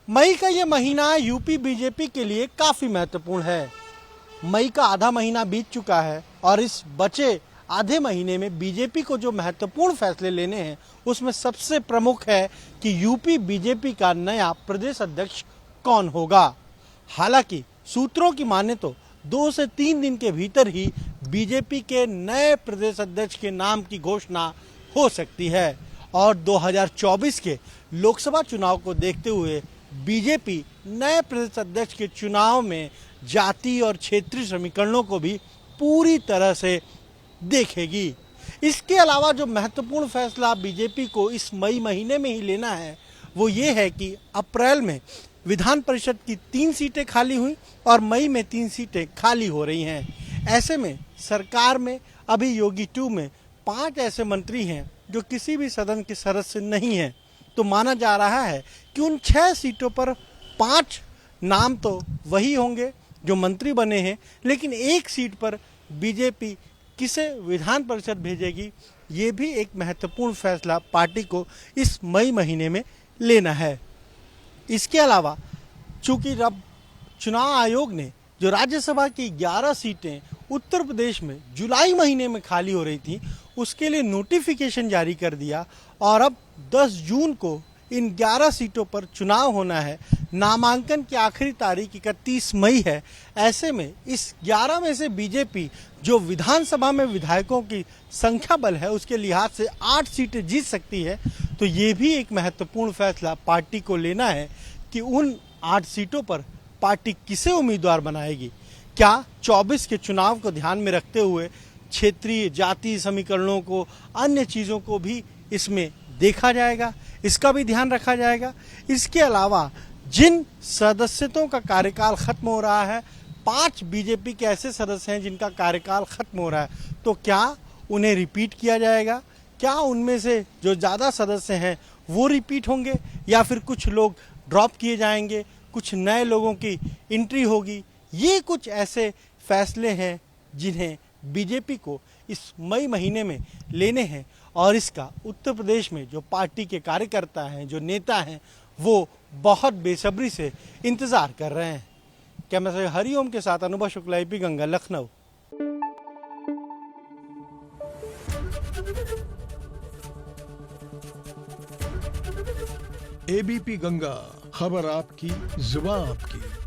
मई का ये महीना यूपी बीजेपी के लिए काफी महत्वपूर्ण है। मई का आधा महीना बीत चुका है और इस बचे आधे महीने में बीजेपी को जो महत्वपूर्ण फैसले लेने हैं उसमें सबसे प्रमुख है कि यूपी बीजेपी का नया प्रदेश अध्यक्ष कौन होगा। हालांकि सूत्रों की माने तो 2 से 3 दिन के भीतर ही बीजेपी के नए प्रदेश अध्यक्ष के नाम की घोषणा हो सकती है और 2024 के लोकसभा चुनाव को देखते हुए बीजेपी नए प्रदेश अध्यक्ष के चुनाव में जाति और क्षेत्रीय समीकरणों को भी पूरी तरह से देखेगी। इसके अलावा जो महत्वपूर्ण फैसला बीजेपी को इस मई महीने में ही लेना है वो ये है कि अप्रैल में विधान परिषद की 3 सीटें खाली हुई और मई में 3 सीटें खाली हो रही हैं। ऐसे में सरकार में अभी योगी 2 में 5 ऐसे मंत्री हैं जो किसी भी सदन के सदस्य नहीं हैं। तो माना जा रहा है कि उन 6 सीटों पर 5 नाम तो वही होंगे जो मंत्री बने हैं, लेकिन 1 सीट पर बीजेपी किसे विधान परिषद भेजेगी ये भी एक महत्वपूर्ण फैसला पार्टी को इस मई महीने में लेना है। इसके अलावा चूंकि अब चुनाव आयोग ने जो राज्यसभा की 11 सीटें उत्तर प्रदेश में जुलाई महीने में खाली हो रही थी उसके लिए नोटिफिकेशन जारी कर दिया और अब 10 जून को इन 11 सीटों पर चुनाव होना है। नामांकन की आखिरी तारीख 31 मई है। ऐसे में इस 11 में से बीजेपी जो विधानसभा में विधायकों की संख्या बल है उसके लिहाज से 8 सीटें जीत सकती है। तो ये भी एक महत्वपूर्ण फैसला पार्टी को लेना है कि उन 8 सीटों पर पार्टी किसे उम्मीदवार बनाएगी। क्या 24 के चुनाव को ध्यान में रखते हुए क्षेत्रीय जातीय समीकरणों को, अन्य चीज़ों को भी इसमें देखा जाएगा, इसका भी ध्यान रखा जाएगा। इसके अलावा जिन सदस्यों का कार्यकाल खत्म हो रहा है, 5 बीजेपी के ऐसे सदस्य हैं जिनका कार्यकाल खत्म हो रहा है, तो क्या उन्हें रिपीट किया जाएगा? क्या उनमें से जो ज़्यादा सदस्य हैं वो रिपीट होंगे या फिर कुछ लोग ड्रॉप किए जाएंगे, कुछ नए लोगों की एंट्री होगी? ये कुछ ऐसे फैसले हैं जिन्हें बीजेपी को इस मई महीने में लेने हैं और इसका उत्तर प्रदेश में जो पार्टी के कार्यकर्ता हैं, जो नेता हैं, वो बहुत बेसब्री से इंतजार कर रहे हैं। कैमरा से हरिओम के साथ अनुभव शुक्ला, एबीपी गंगा, लखनऊ। एबीपी गंगा, खबर आपकी, जुबान आपकी।